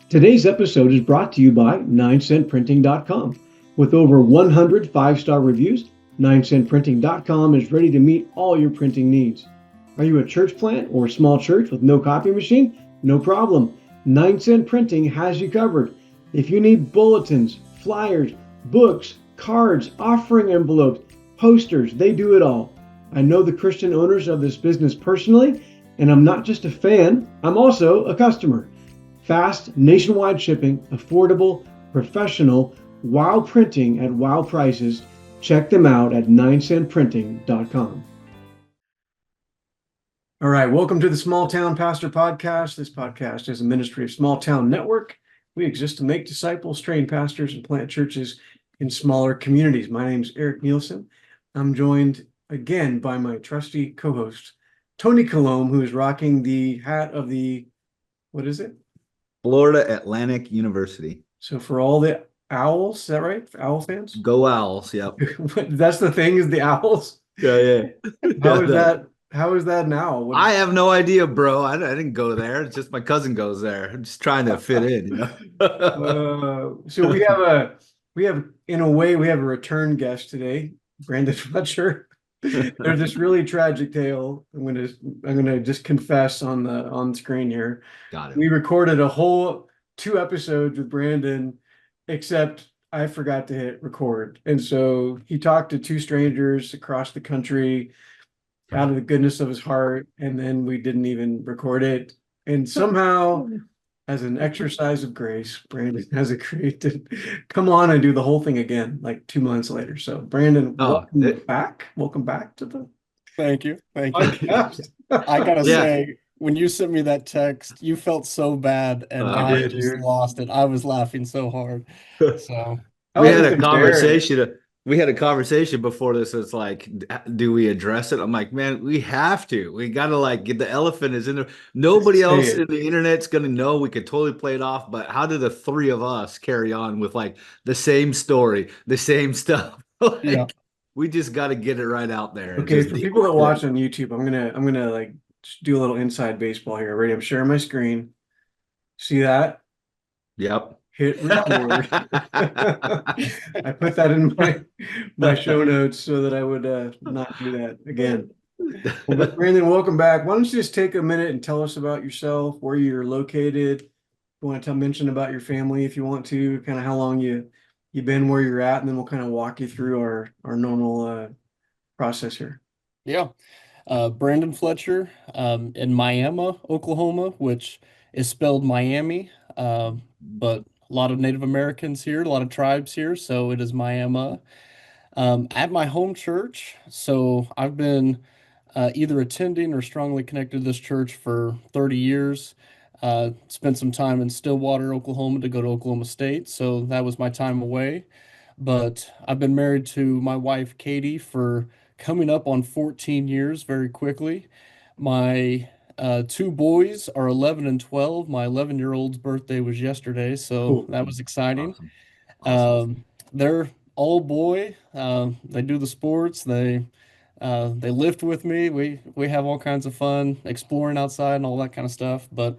Today's episode is brought to you by 9centprinting.com. With over 100 five-star reviews, 9centprinting.com is ready to meet all your printing needs. Are you a church plant or a small church with no copy machine? No problem. 9cent Printing has you covered. If you need bulletins, flyers, books, cards, offering envelopes, posters, they do it all. I know the Christian owners of this business personally, and I'm not just a fan, I'm also a customer. Fast, nationwide shipping, affordable, professional, wow printing at wow prices. Check them out at 9centprinting.com. All right, welcome to the Small Town Pastor Podcast. This podcast is a ministry of Small Town Network. We exist to make disciples, train pastors, and plant churches in smaller communities. My name is Eric Nielsen. I'm joined again by my trusty co-host, Tony Colomb, who is rocking the hat of the, what is it? Florida Atlantic University. So for all the Owls, is that right? Owl fans? Go Owls, yep. That's the thing, is the Owls? Yeah. How is that? How is that now? I have no idea, bro. I didn't go there. It's just my cousin goes there. I'm just trying to fit in, you know? So we have in a way, we have a return guest today, Brandon Fletcher. There's this really tragic tale. I'm gonna just confess on screen here. Got it. We recorded a whole 2 episodes with Brandon, except I forgot to hit record, and so he talked to 2 strangers across the country out of the goodness of his heart, and then we didn't even record it. And somehow, as an exercise of grace, Brandon has agreed to come on and do the whole thing again, like 2 months later. So, Brandon, welcome back. Welcome back to the. Thank you. I gotta say, when you sent me that text, you felt so bad, and I just lost it. I was laughing so hard. So we had a conversation. We had a conversation before this. It's like, do we address it? I'm like, man, we have to. We got to get the elephant is in there. Nobody else in the internet's going to know. We could totally play it off. But how do the 3 of us carry on with the same story, the same stuff? We just got to get it right out there. Okay, for people that watch on YouTube, I'm gonna just do a little inside baseball here. Ready? I'm sharing my screen. See that? Yep. Hit record. I put that in my show notes so that I would not do that again. Well, but Brandon, welcome back. Why don't you just take a minute and tell us about yourself, where you're located. You want to mention about your family if you want to, kind of how long you've been where you're at, and then we'll kind of walk you through our normal process here. Yeah. Brandon Fletcher in Miami, Oklahoma, which is spelled Miami, but a lot of Native Americans here, a lot of tribes here, so it is Miami. At my home church, so I've been either attending or strongly connected to this church for 30 years. Spent some time in Stillwater, Oklahoma to go to Oklahoma State, so that was my time away. But I've been married to my wife, Katie, for coming up on 14 years very quickly. My 2 boys are 11 and 12. My 11-year-old's birthday was yesterday, so that was exciting. Awesome. They're all boy. They do the sports. They lift with me. We have all kinds of fun exploring outside and all that kind of stuff. But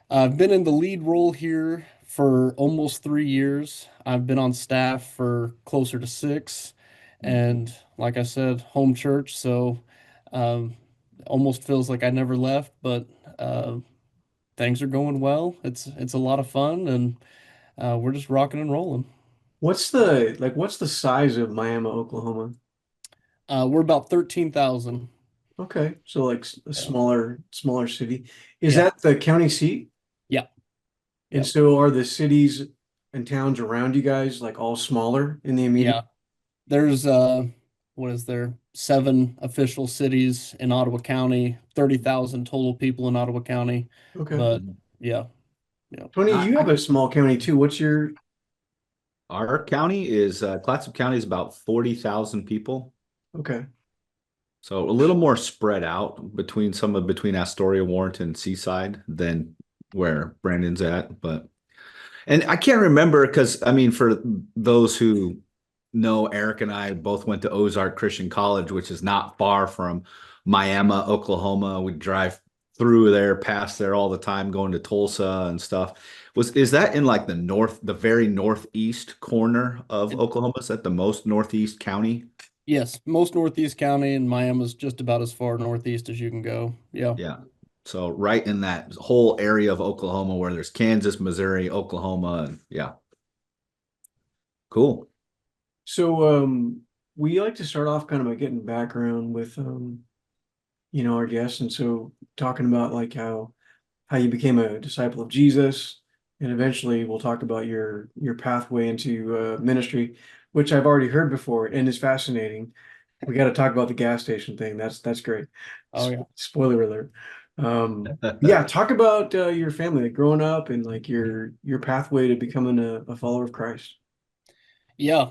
I've been in the lead role here for almost 3 years. I've been on staff for closer to 6, and like I said, home church. So. Almost feels like I never left, but things are going well. It's a lot of fun, and we're just rocking and rolling. What's the size of Miami, Oklahoma? We're about 13,000. Okay, so a smaller city. Is that the county seat? Yeah. And so are the cities and towns around you guys all smaller in the immediate? Yeah. There's what is there? 7 official cities in Ottawa County, 30,000 total people in Ottawa County. Okay. But yeah. Tony, you have a small county too. What's Our county is Clatsop County is about 40,000 people. Okay. So a little more spread out between Astoria, Warrenton, and Seaside than where Brandon's at. And I can't remember because for those who know, Eric and I both went to Ozark Christian College, which is not far from Miami, Oklahoma. We drive through there, past there all the time, going to Tulsa and stuff. Is that in like the very northeast corner of Oklahoma? Is that the most northeast county? Yes, most Northeast County, and Miami's just about as far northeast as you can go. Yeah. Yeah. So right in that whole area of Oklahoma where there's Kansas, Missouri, Oklahoma, and yeah, cool. So we like to start off kind of by getting background with our guests, and so talking about like how you became a disciple of Jesus, and eventually we'll talk about your pathway into ministry, which I've already heard before and is fascinating. We got to talk about the gas station thing. That's great. Oh yeah. Spoiler alert. Yeah, talk about your family, like growing up, and like your pathway to becoming a follower of Christ. Yeah.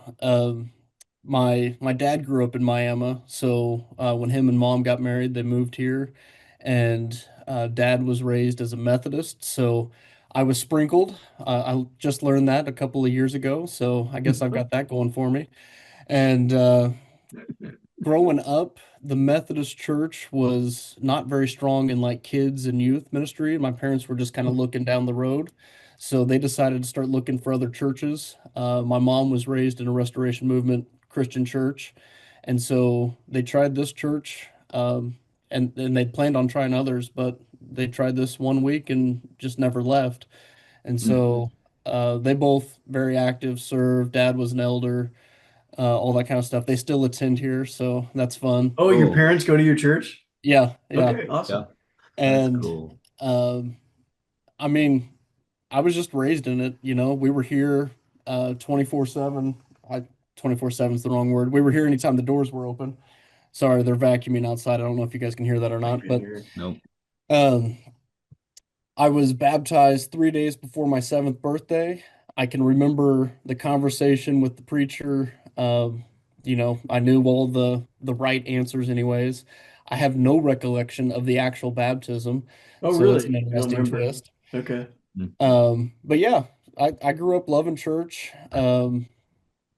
My dad grew up in Miami, so when him and mom got married, they moved here, and dad was raised as a Methodist, so I was sprinkled. I just learned that a couple of years ago, so I guess I've got that going for me. And growing up, the Methodist church was not very strong in like kids and youth ministry. My parents were just kind of looking down the road. So they decided to start looking for other churches. My mom was raised in a Restoration Movement Christian church. And so they tried this church, and they planned on trying others, but they tried this one week and just never left. And Mm. so they both very active, served. Dad was an elder, all that kind of stuff. They still attend here, so that's fun. Oh, your Cool. parents go to your church? Yeah, yeah. Okay, Yeah, awesome. that's And cool. um, I mean, I was just raised in it, We were here 24/7. I 24/7 is the wrong word. We were here anytime the doors were open. Sorry, they're vacuuming outside. I don't know if you guys can hear that or I not, can but hear. Nope. um, I was baptized 3 days before my seventh birthday. I can remember the conversation with the preacher. I knew all the right answers anyways. I have no recollection of the actual baptism, Oh, so it's really? an You don't interesting remember? twist. Okay. Mhm. But yeah, I grew up loving church.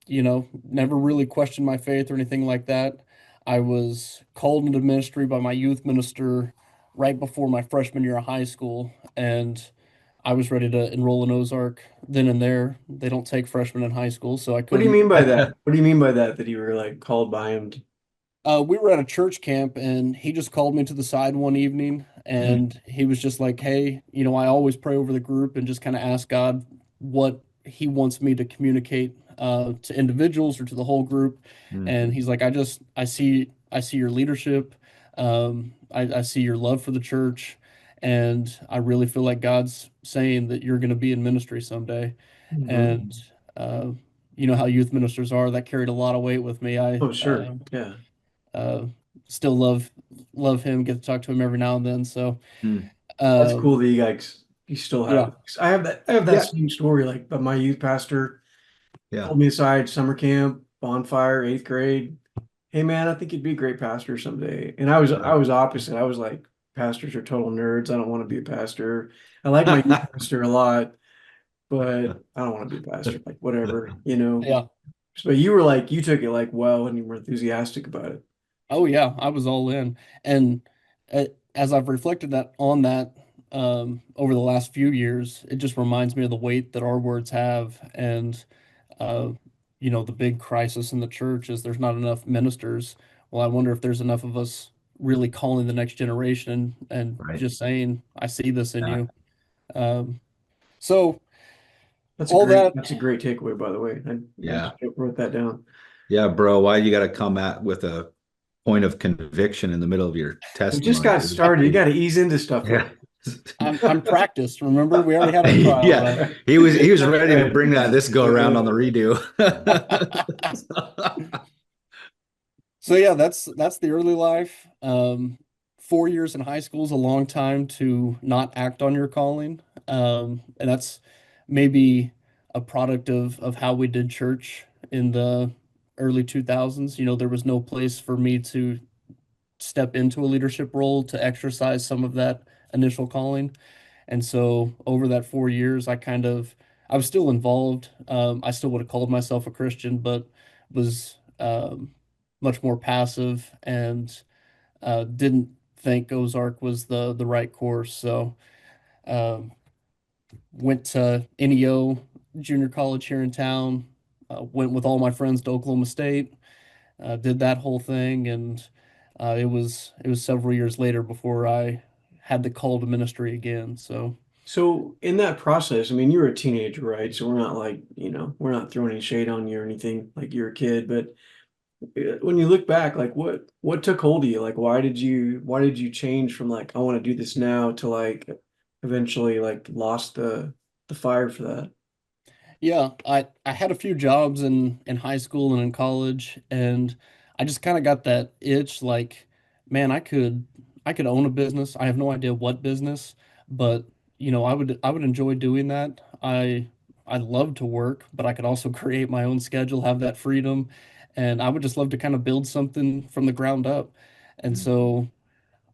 Never really questioned my faith or anything like that. I was called into ministry by my youth minister right before my freshman year of high school, and I was ready to enroll in Ozark then and there. They don't take freshmen in high school, so I What do you couldn't. mean by that? What do you mean by that? That you were like called by him to... We were at a church camp, and he just called me to the side one evening, Mm. and he was just like, "Hey, I always pray over the group and just kind of ask God what He wants me to communicate to individuals or to the whole group." Mm. And he's like, "I see your leadership. I see your love for the church, and I really feel like God's saying that you're going to be in ministry someday." Mhm. And uh, you know how youth ministers are. That carried a lot of weight with me. I Oh, sure. Yeah. uh, still love him, get to talk to him every now and then. So Mm. That's um, cool that you still have. yeah. 'Cause I have that Yeah, same story. Like, but my youth pastor yeah. pulled me aside, summer camp, bonfire, eighth grade. Hey man, I think you'd be a great pastor someday. And I was opposite. I was like, pastors are total nerds. I don't want to be a pastor. I like my youth pastor a lot, but I don't want to be a pastor. Like whatever. Yeah. But you were like, you took it like well, and you were enthusiastic about it. Oh yeah, I was all in. And as I've reflected that on that over the last few years, it just reminds me of the weight that our words have. And uh, the big crisis in the church is there's not enough ministers. Well, I wonder if there's enough of us really calling the next generation and Right. just saying, I see this in Yeah. you. Um, so That's a all great that. that's a great takeaway, by the way. I Yeah. just wrote that down. Yeah, bro. Why you got to come at with a point of conviction in the middle of your We just testimony, got dude? started. You got to ease into stuff like Yeah. I'm practiced. Remember, we already had our trial Yeah. run. He was ready to that. bring that this go around on the Uh, redo. So yeah, that's the early life. 4 years in high school is a long time to not act on your calling, and that's maybe a product of how we did church in the early 2000s. There was no place for me to step into a leadership role to exercise some of that initial calling. And so over that 4 years, I was still involved. I still would have called myself a Christian, but was much more passive and didn't think Ozark was the right course. So um, went to NEO junior college here in town. Went with all my friends to Oklahoma State. Did that whole thing, and it was several years later before I had the call to ministry again. So So in that process, I mean, you were a teenager, right? So we're not like, we're not throwing any shade on you or anything like you're a kid, but when you look back, like what took hold of you? Like why did you change from like I want to do this now to like eventually like lost the fire for that? yeah, I had a few jobs in high school and in college, and I just kind of got that itch like, man, I could own a business. I have no idea what business, but I would enjoy doing that. I love to work, but I could also create my own schedule, have that freedom, and I would just love to kind of build something from the ground up. And so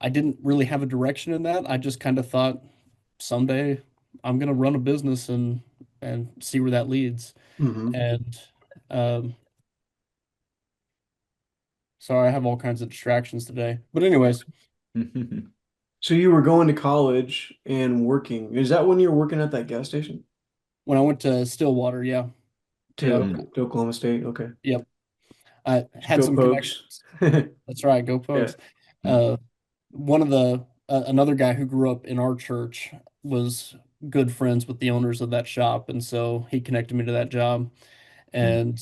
I didn't really have a direction in that. I just kind of thought someday I'm gonna run a business and see where that leads. Hmm. And um, sorry, I have all kinds of distractions today. But anyways, So you were going to college and working. Is that when you were working at that gas station? when I went to Stillwater, yeah, yep, To Oklahoma State? Okay. yep, I had Go some Pokes. connections. That's right, go Yeah. Pokes. Uh, one of the another guy who grew up in our church was good friends with the owners of that shop, and so he connected me to that job. And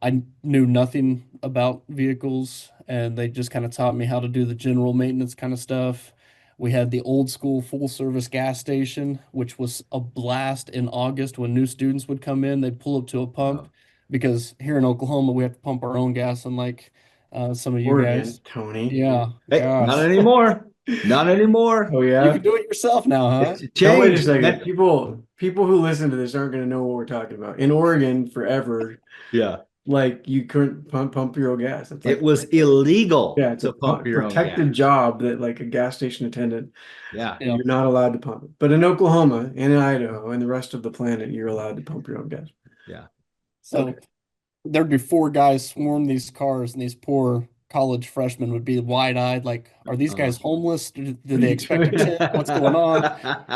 I knew nothing about vehicles, and they just kind of taught me how to do the general maintenance kind of stuff. We had the old school full service gas station, which was a blast in August when new students would come in. They'd pull up to a pump Wow. because here in Oklahoma, we have to pump our own gas, unlike some of you Oregon, guys. Tony. Yeah, Hey, not gosh. anymore. Not anymore. Oh You yeah. can do it yourself now, huh? It's Now wait a changed, second. man. People who listen to this aren't going to know what we're talking about. In Oregon, forever, Yeah. like you couldn't pump your own gas. It's It like was illegal yeah, it's a to pump your own protected gas. job that like a gas station attendant, Yeah. Yeah. you're not allowed to pump it. But in Oklahoma and in Idaho and the rest of the planet, you're allowed to pump your own gas. Yeah. Okay. So there'd be four guys swarm these cars, and these poor college freshmen would be wide-eyed, like, are these Uh, guys homeless? Do What are they you expect a doing? tip? What's going on?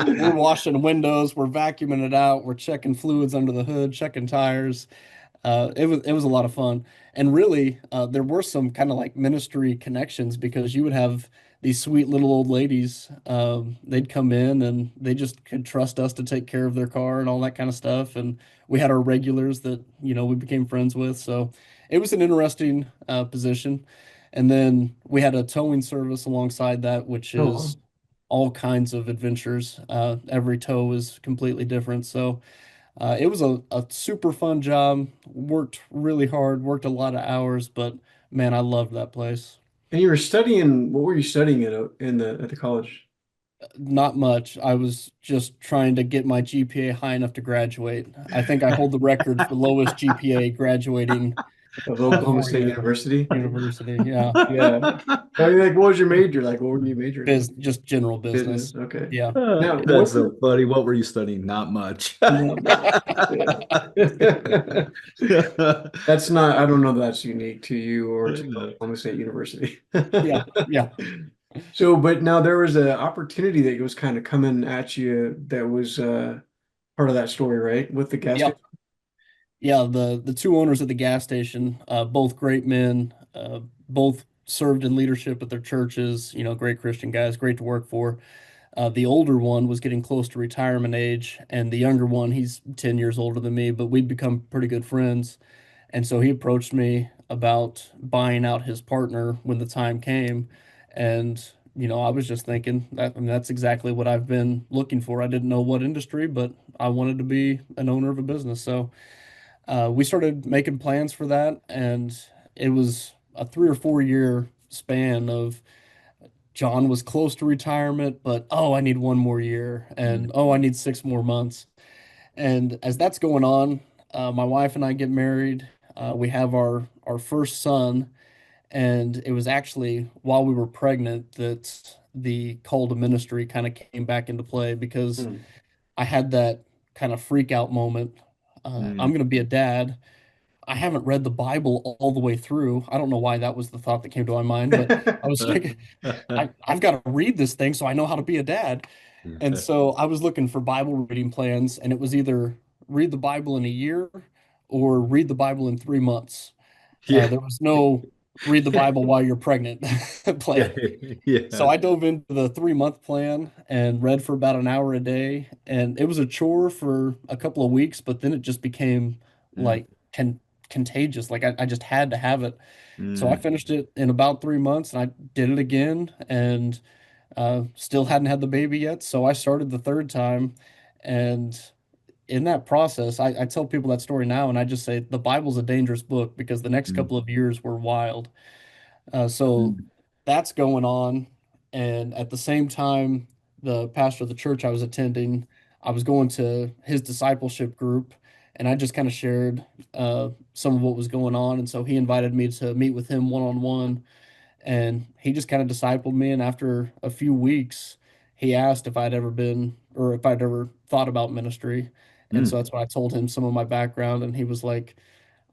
We're washing windows, we're vacuuming it out, we're checking fluids under the hood, checking tires. It was a lot of fun, and really, there were some kind of like ministry connections because you would have these sweet little old ladies. They'd come in and they just could trust us to take care of their car and all that kind of stuff. And we had our regulars that we became friends with. So it was an interesting position. And then we had a towing service alongside that, which Oh, is wow. all kinds of adventures. Every tow is completely different. So it was a super fun job. Worked really hard, worked a lot of hours, but man, I loved that place. And you were studying, what were you studying at the college? Not much. I was just trying to get my GPA high enough to graduate. I think I hold the record for lowest GPA graduating Of a Oklahoma State four-year University? university. Yeah, Yeah. I mean, like, what was your major? Like, what were you majoring in? just general Business. business. Okay. Yeah. Now, That's what's so it? funny. What were you studying? Not much. Not much. Yeah. That's not, I don't know if that's unique to you or to Oklahoma State University. Yeah, yeah. So, but now there was an opportunity that was kind of coming at you that was part of that story, right? With the gas Yeah. station. Yeah, the two owners of the gas station, both great men, both served in leadership at their churches, great Christian guys, great to work for. The older one was getting close to retirement age, and the younger one, he's 10 years older than me, but we'd become pretty good friends. And so he approached me about buying out his partner when the time came. And, I was just thinking that, I mean, that's exactly what I've been looking for. I didn't know what industry, but I wanted to be an owner of a business. So we started making plans for that, and it was a 3 or 4 year span of John was close to retirement, but oh, I need one more year, and oh, I need 6 more months. And as that's going on, my wife and I get married. We have our first son, and it was actually while we were pregnant that the call to ministry kind of came back into play because Hmm. I had that kind of freak out moment. I'm Mm. going to be a dad. I haven't read the Bible all the way through. I don't know why that was the thought that came to my mind, but I was like, I've got to read this thing so I know how to be a dad. And so I was looking for Bible reading plans, and it was either read the Bible in a year or read the Bible in 3 months. Yeah. There was no read the Bible while you're pregnant Yeah. plan. So Yeah. I dove into the 3 month plan and read for about an hour a day. And it was a chore for a couple of weeks, but then it just became Mm, like contagious. Like I just had to have it. So I mm, finished it in about 3 months and I did it again and still hadn't had the baby yet. So I started the third time. And in that process, I tell people that story now and I just say the Bible's a dangerous book because the next mm, couple of years were wild. So mm, that's going on. And at the same time, the pastor of the church I was attending, I was going to his discipleship group and I just kind of shared some of what was going on. And so he invited me to meet with him one on one. And he just kind of discipled me. And after a few weeks, he asked if I'd ever been or if I'd ever thought about ministry. And so mm, that's when I told him some of my background. And he was like,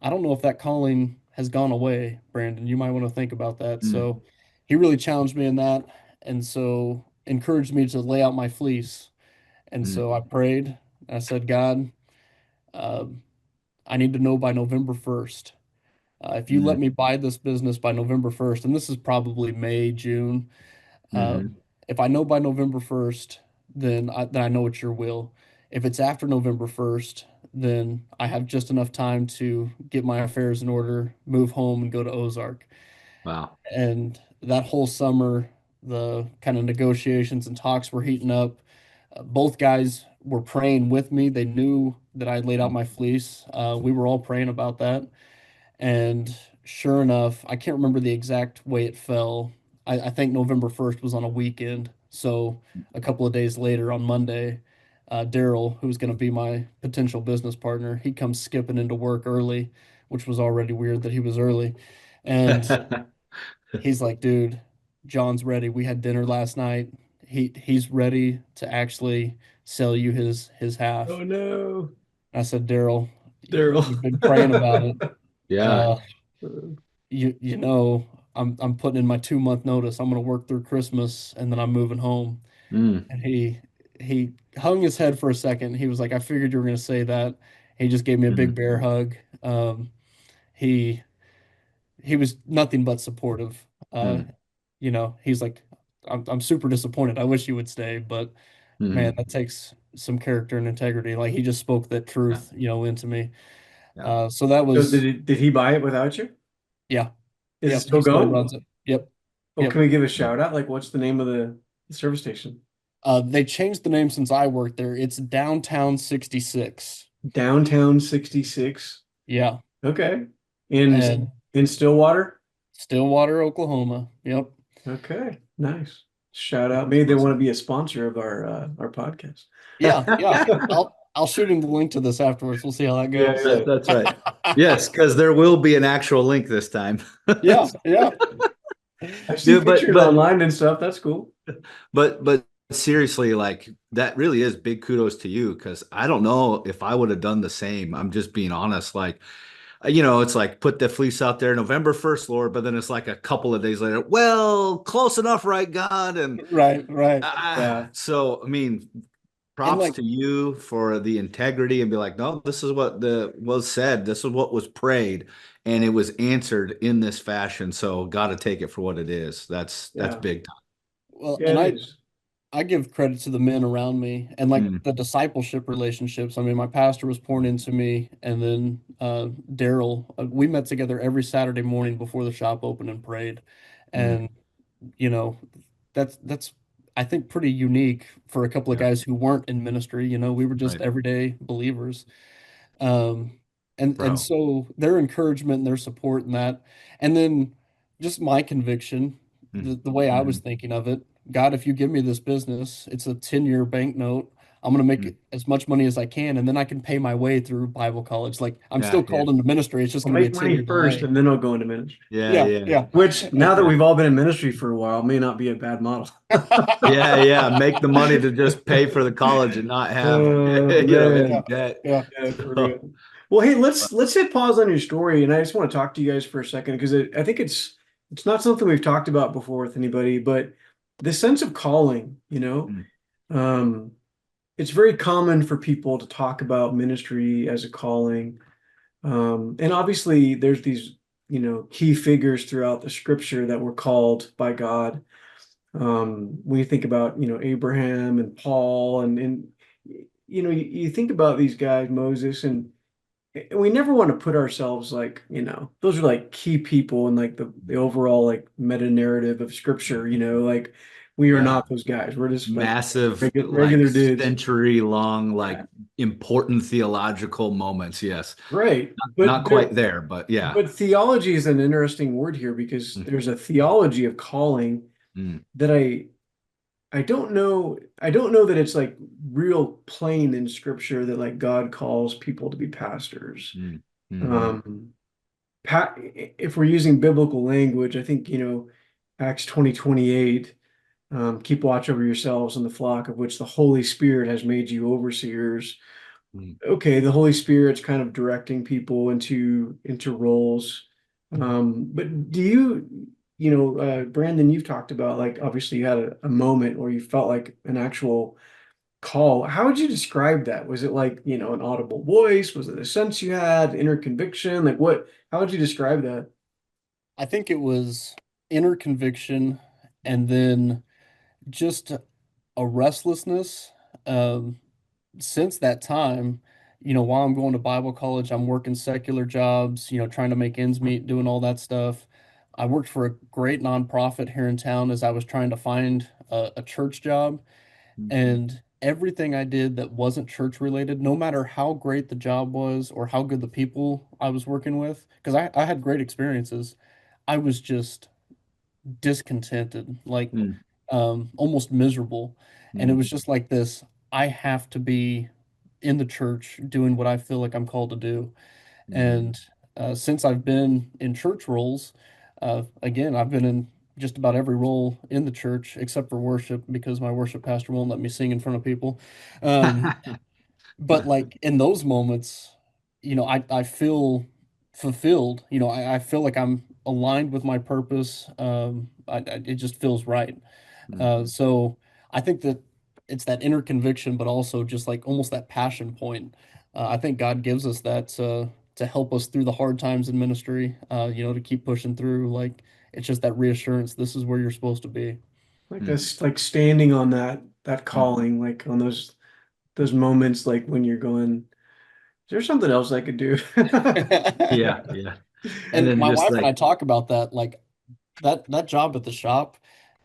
I don't know if that calling has gone away, Brandon. You might want to think about that. mm, So he really challenged me in that. And so encouraged me to lay out my fleece. And mm, so I prayed. I said, God, uh, I need to know by November 1st. If you let mm, me buy this business by November 1st, and this is probably May, June, uh, mhm, if I know by November 1st, then I know it's your will. If it's after November 1st, then I have just enough time to get my affairs in order, move home, and go to Ozark. wow. And that whole summer, the kind of negotiations and talks were heating up. Both guys were praying with me. They knew that I laid out Mm, my fleece. We were all praying about that. And sure enough, I can't remember the exact way it fell. I think November 1st was on a weekend. So a couple of days later on Monday, Daryl, who's going to be my potential business partner, he comes skipping into work early, which was already weird that he was early. And he's like, dude, John's ready. We had dinner last night. He's ready to actually sell you his half. Oh no, I said, Daryl, Daryl. you've been praying about it. Yeah. Uh, you know I'm putting in my 2 month notice. I'm gonna work through Christmas and then I'm moving home. Mm, And he hung his head for a second. He was like, I figured you were gonna say that. He just gave me a big mm, bear hug. He he was nothing but supportive. Uh, mm, he's like, I'm super disappointed. I wish you would stay, but man, mm. that takes some character and integrity. Like he just spoke that Yeah. truth, into me. Yeah. So that So was did he buy it without you? yeah, Is it yep. still He still going? runs it. Yep. Oh, can Yep. we give a shout out? Like, what's the name of the service station? They changed the name since I worked there. It's Downtown 66. Downtown 66. Yeah. Okay. In And in Stillwater? Stillwater, Oklahoma. Yep. Okay. Nice. Shout out. That's Maybe they want to awesome. be a sponsor of our podcast. Yeah. Yeah. I'll shoot him the link to this afterwards. We'll see how that Yeah, goes. yeah. That's right. Yes, because there will be an actual link this time. Yeah. Yeah. I've seen Dude, pictures online and stuff. That's cool. but seriously, like that really is big kudos to you because I don't know if I would have done the same. I'm just being honest. Like, it's like put the fleece out there November 1st, Lord, but then it's like a couple of days later, well, close enough, right, God? And Right. Right. Yeah. so, I mean, And props like, to you for the integrity and be like, no, this is what the was said, this is what was prayed, and it was answered in this fashion. So, got to take it for what it is. That's Yeah. big time. well, Yeah, and it I, is. I give credit to the men around me and like Mm, the discipleship relationships. I mean, my pastor was pouring into me, and then Daryl, we met together every Saturday morning before the shop opened and prayed. mm, And you know, that's I think pretty unique for a couple of yeah, guys who weren't in ministry. We were just right, everyday believers. Um, and bro. so their encouragement and their support in that, and then just my conviction, Mm, the way I was mm, thinking of it, God, if you give me this business, it's a 10-year banknote. I'm gonna mm. make as much money as I can, and then I can pay my way through Bible college. Like I'm Yeah, still yeah, called into ministry. It's just I'll gonna be a make money 10-year first delay. and then I'll go into ministry. yeah, Yeah, yeah, yeah. Which now that we've all been in ministry for a while may not be a bad model. yeah, yeah. Make the money to just pay for the college and not have, Oh Yeah, any man. debt. yeah. Yeah, for So, real. Well, hey, But, let's hit pause on your story, and I just want to talk to you guys for a second because I think it's not something we've talked about before with anybody, but the sense of calling, mm, um, it's very common for people to talk about ministry as a calling. And obviously there's these, key figures throughout the scripture that were called by God. When you think about, Abraham and Paul and you think about these guys, Moses, and we never want to put ourselves like, those are like key people in like the overall like meta narrative of scripture, like we are yeah. not those guys. We're just like Massive, regular like dudes. century long, like Yeah. important theological moments. Yes. Right. Not quite there, but yeah. But theology is an interesting word here because Mm, there's a theology of calling mm, that I don't know that it's like real plain in scripture that like God calls people to be pastors. mm, mhm, Um if we're using biblical language, I think, Acts 20:28, keep watch over yourselves and the flock of which the Holy Spirit has made you overseers. mm, Okay, the Holy Spirit's kind of directing people into roles. But do Brandon, you've talked about like obviously you had a moment where you felt like an actual call. How would you describe that? Was it like, an audible voice? Was it a sense you had, inner conviction? Like how would you describe that? I think it was inner conviction and then just a restlessness. Um, since that time, while I'm going to Bible college, I'm working secular jobs, trying to make ends meet, doing all that stuff. I worked for a great nonprofit here in town as I was trying to find a church job. mhm, And everything I did that wasn't church related, no matter how great the job was or how good the people I was working with, because I had great experiences, I was just discontented, like mm, almost miserable. And it mm, was just like this, I have to be in the church doing what I feel like I'm called to do. mhm. And since I've been in church roles, again, I've been in just about every role in the church except for worship because my worship pastor won't let me sing in front of people. Um, but like in those moments, I feel fulfilled. I feel like I'm aligned with my purpose. It just feels right. Mhm, So I think that it's that inner conviction, but also just like almost that passion point. I think God gives us that to help us through the hard times in ministry, to keep pushing through. Like it's just that reassurance, this is where you're supposed to be. Like mm, this, like standing on that mm. calling, like on those moments, like when you're going, is there something else I could do? Yeah, yeah. And And then my just wife and I like, talk about that, like that job at the shop,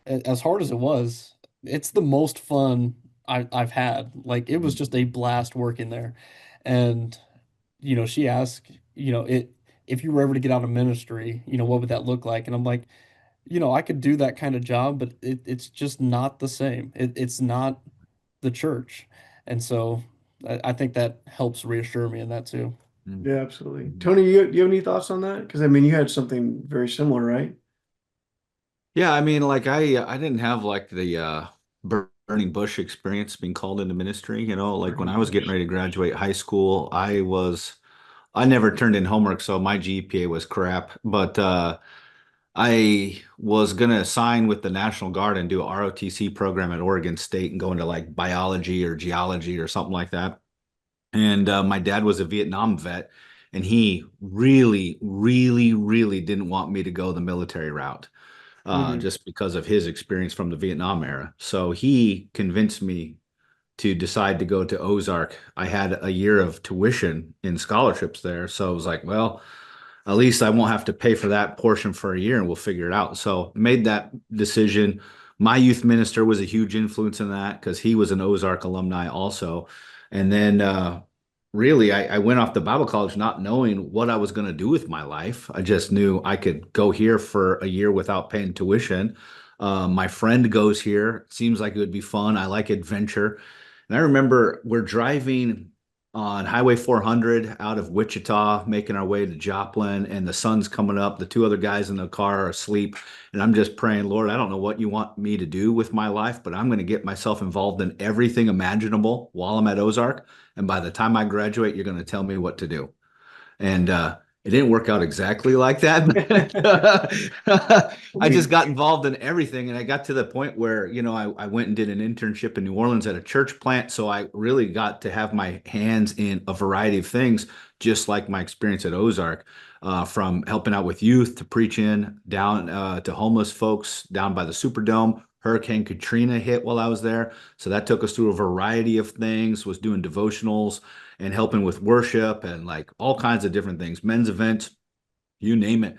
as hard as it was, it's the most fun I've had. Like it was mm, just a blast working there. And she asked, if you were ever to get out of ministry, what would that look like? And I'm like, I could do that kind of job, but it's just not the same. It's not the church. And so I think that helps reassure me in that too. mm, Yeah, absolutely. mhm. Tony, you have any thoughts on that? Because I mean, you had something very similar, right? Yeah, I mean, like I didn't have like the burning bush experience being called into ministry, like when Burning I was getting bush. ready to graduate high school, I never turned in homework, so my GPA was crap, but I was gonna sign with the National Guard and do a ROTC program at Oregon State and go into like biology or geology or something like that. And my dad was a Vietnam vet, and he really, really, really didn't want me to go the military route, Hmm. just because of his experience from the Vietnam era. So he convinced me to decide to go to Ozark. I had a year of tuition in scholarships there, so I was like, well, at least I won't have to pay for that portion for a year and we'll figure it out. So made that decision. My youth minister was a huge influence in that because he was an Ozark alumni also. And then really I went off to Bible college not knowing what I was going to do with my life. I just knew I could go here for a year without paying tuition. My friend goes here. Seems like it would be fun. I like adventure. And I remember we're driving on Highway 400 out of Wichita, making our way to Joplin, and the sun's coming up. The two other guys in the car are asleep. And I'm just praying, Lord, I don't know what you want me to do with my life, but I'm going to get myself involved in everything imaginable while I'm at Ozark. And by the time I graduate, you're going to tell me what to do. And it didn't work out exactly like that. But I just got involved in everything. And I got to the point where, I went and did an internship in New Orleans at a church plant. So I really got to have my hands in a variety of things, just like my experience at Ozark, from helping out with youth to preaching down to homeless folks down by the Superdome. Hurricane Katrina hit while I was there. So that took us through a variety of things, was doing devotionals and helping with worship and like all kinds of different things, men's events, you name it.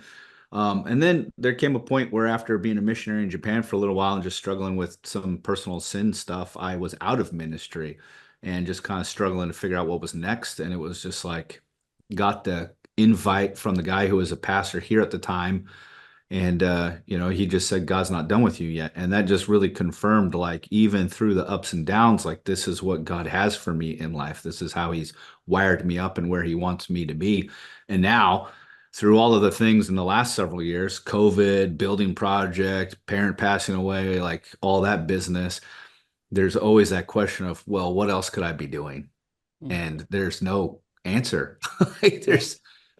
And then there came a point where after being a missionary in Japan for a little while and just struggling with some personal sin stuff, I was out of ministry and just kind of struggling to figure out what was next. And it was just like, got the invite from the guy who was a pastor here at the time, and he just said God's not done with you yet. And that just really confirmed, like, even through the ups and downs, like, this is what God has for me in life. This is how he's wired me up and where he wants me to be. And now through all of the things in the last several years, COVID, building project, parent passing away, like all that business, there's always that question of, well, what else could I be doing? And there's no answer. Like,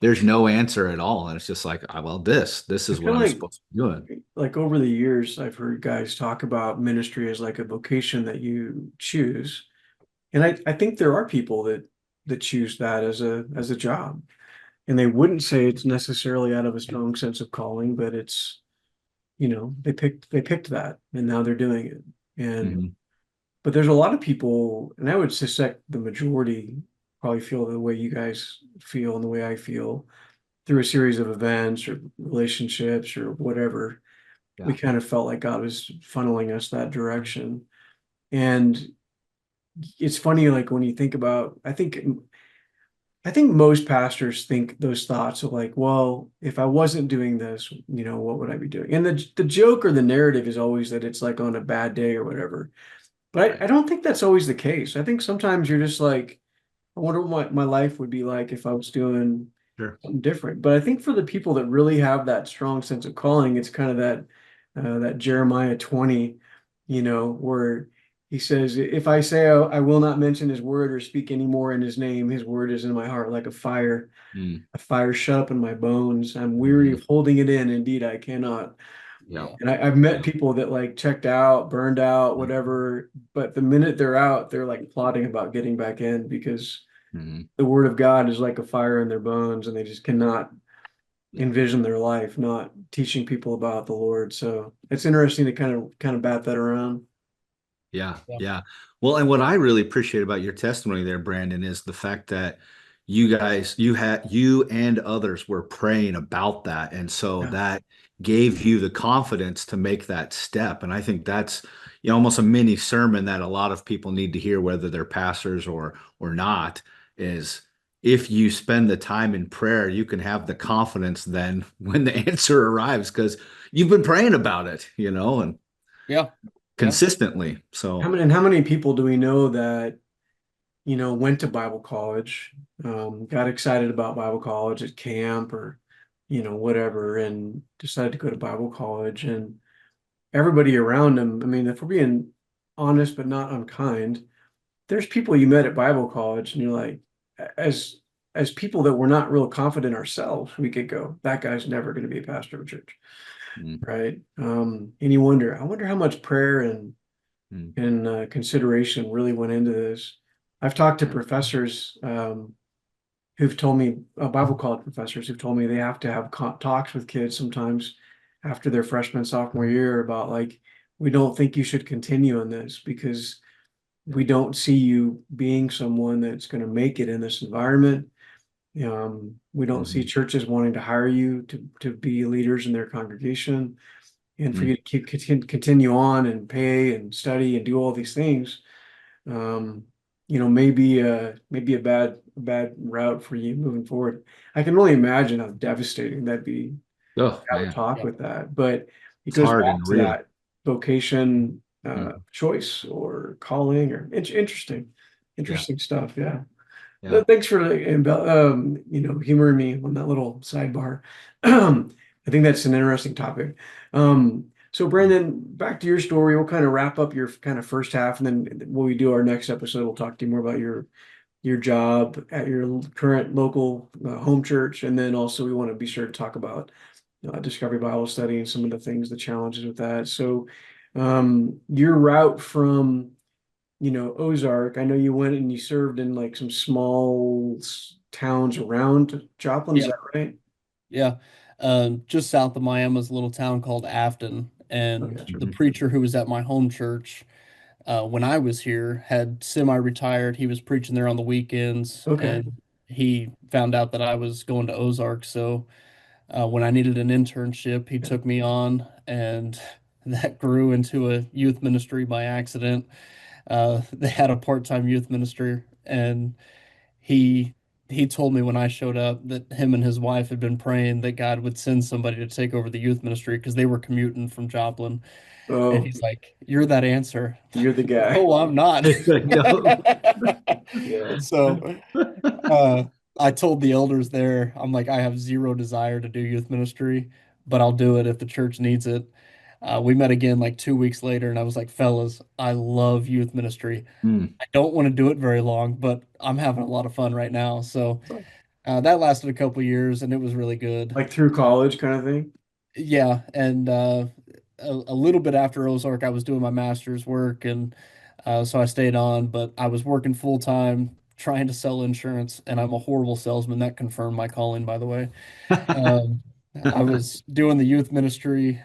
there's no answer at all. And it's just like, well, this I is what feel I'm like supposed to be doing. like over the years, I've heard guys talk about ministry as like a vocation that you choose. And I think there are people that choose that as a job. And they wouldn't say it's necessarily out of a strong sense of calling, but it's, they picked that and now they're doing it. And Mhm. but there's a lot of people, and I would suspect the majority probably feel the way you guys feel and the way I feel through a series of events or relationships or whatever. We Yeah. kind of felt like God was funneling us that direction. And it's funny, like when you think about, I think most pastors think those thoughts of like, well, if I wasn't doing this, what would I be doing? And the joke or the narrative is always that it's like on a bad day or whatever. But I Right. don't think that's always the case. I think sometimes you're just like, I wonder what my life would be like if I was doing Sure. something different. But I think for the people that really have that strong sense of calling, it's kind of that Jeremiah 20, where he says, if I say I will not mention his word or speak anymore in his name, his word is in my heart like Mm. a fire shut up in my bones. I'm weary Mhm. of holding it in. Indeed, I cannot. Yeah. And I've met Yeah. people that like checked out, burned out, whatever. But the minute they're out, they're like plotting about getting back in because Mhm. the word of God is like a fire in their bones and they just cannot Yeah. envision their life not teaching people about the Lord. So it's interesting to kind of bat that around. Yeah, Yeah. yeah. Well, and what I really appreciate about your testimony there, Brandon, is the fact that you and others were praying about that. And so Yeah. that gave you the confidence to make that step. And I think that's, almost a mini sermon that a lot of people need to hear, whether they're pastors or not, is if you spend the time in prayer, you can have the confidence then when the answer arrives, because you've been praying about it, and Yeah. Yeah. consistently. So, How many people do we know that, went to Bible college, got excited about Bible college at camp or, whatever, and decided to go to Bible college and everybody around them. I mean, if we're being honest but not unkind, there's people you met at Bible college and you're like, as as people that were not real confident ourselves, we could go, that guy's never going to be a pastor of a church, mm, right? And I wonder how much prayer mm, and consideration really went into this. I've talked to yeah, professors who've told me, Bible college professors who've told me they have to have talks with kids sometimes after their freshman, sophomore year about like, we don't think you should continue in this because we don't see you being someone that's going to make it in this environment. We don't see mhm, churches wanting to hire you to be leaders in their congregation and for mm, you to continue on and pay and study and do all these things. Um, maybe a bad route for you moving forward. I can only imagine how devastating that'd be oh have a man, talk Yeah. with that. But it it's goes hard back and to real. that vocation Mm, choice or calling or interesting, yeah, interesting stuff. Yeah. yeah. Thanks for humoring me on that little sidebar. I think that's an interesting topic. So Mm. Brandon, back to your story. We'll kind of wrap up your kind of first half, and then when we do our next episode, we'll talk to you more about your job at your current local home church. And then also we want to be sure to talk about Discovery Bible Study and some of the things, the challenges with that. So your route from, Ozark, I know you went and you served in like some small towns around Joplin. Is Yeah. that right? Yeah. Just south of Miami is a little town called Afton. And Okay. the preacher who was at my home church when I was here had semi-retired. He was preaching there on the weekends, Okay. and he found out that I was going to Ozark. So when I needed an internship, he took me on, and that grew into a youth ministry by accident. They had a part-time youth minister, and he he told me when I showed up that him and his wife had been praying that God would send somebody to take over the youth ministry because they were commuting from Joplin. And Oh, he's like, "You're that answer." you're the guy. No, I'm not. No. Yeah. So, uh, I told the elders there, I'm like, I have zero desire to do youth ministry, but I'll do it if the church needs it. We met again like 2 weeks later, and I was like, fellas, I love youth ministry. Mm. I don't want to do it very long, but I'm having a lot of fun right now. So that lasted a couple years, and it was really good. Like through college kind of thing. Yeah, and a little bit after Ozark, I was doing my master's work, and so I stayed on, but I was working full time trying to sell insurance, and I'm a horrible salesman. That confirmed my calling, by the way. Um, I was doing the youth ministry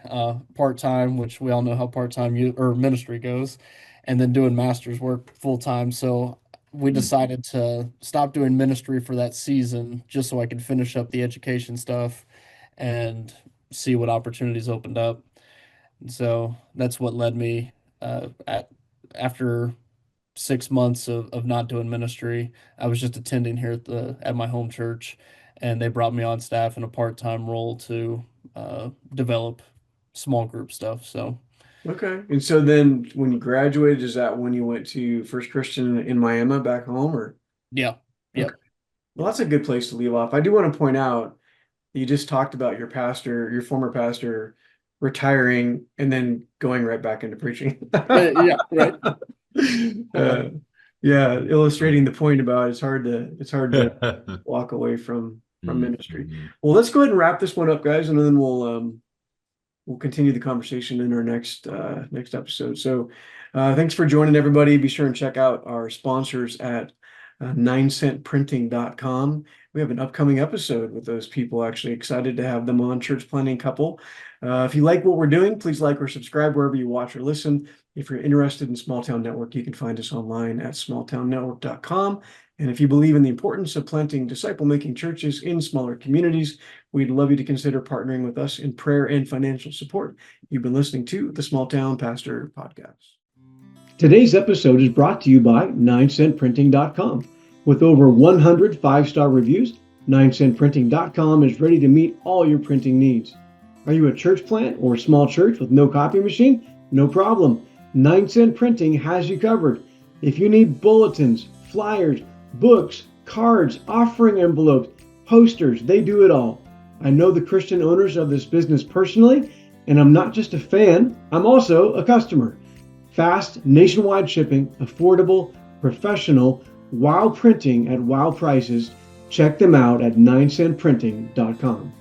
part time, which we all know how part time youth or ministry goes, and then doing master's work full time. So we Mm. decided to stop doing ministry for that season just so I could finish up the education stuff and see what opportunities opened up. And so that's what led me after 6 months of not doing ministry. I was just attending here at my home church, and they brought me on staff in a part-time role to develop small group stuff. So Okay. And so then when you graduated, is that when you went to First Christian in Miami back home or? yeah, Okay. yep. Well, that's a good place to leave off. I do want to point out you just talked about your pastor, your former pastor retiring and then going right back into preaching. Yeah, right. Uh, yeah, illustrating the point about it's hard to walk away from ministry. Well, let's go ahead and wrap this one up, guys, and then we'll continue the conversation in our next episode. So thanks for joining, everybody. Be sure and check out our sponsors at 9centprinting.com. We have an upcoming episode with those people. Actually excited to have them on, church planning couple. If you like what we're doing, please like or subscribe wherever you watch or listen. If you're interested in Small Town Network, you can find us online at smalltownnetwork.com. And if you believe in the importance of planting disciple-making churches in smaller communities, we'd love you to consider partnering with us in prayer and financial support. You've been listening to the Small Town Pastor Podcast. Today's episode is brought to you by 9centprinting.com. With over 100 five-star reviews, 9centprinting.com is ready to meet all your printing needs. Are you a church plant or small church with no copy machine? No problem. 9cent Printing has you covered. If you need bulletins, flyers, books, cards, offering envelopes, posters, they do it all. I know the Christian owners of this business personally, and I'm not just a fan, I'm also a customer. Fast, nationwide shipping, affordable, professional, wow printing at wow prices. Check them out at 9centprinting.com.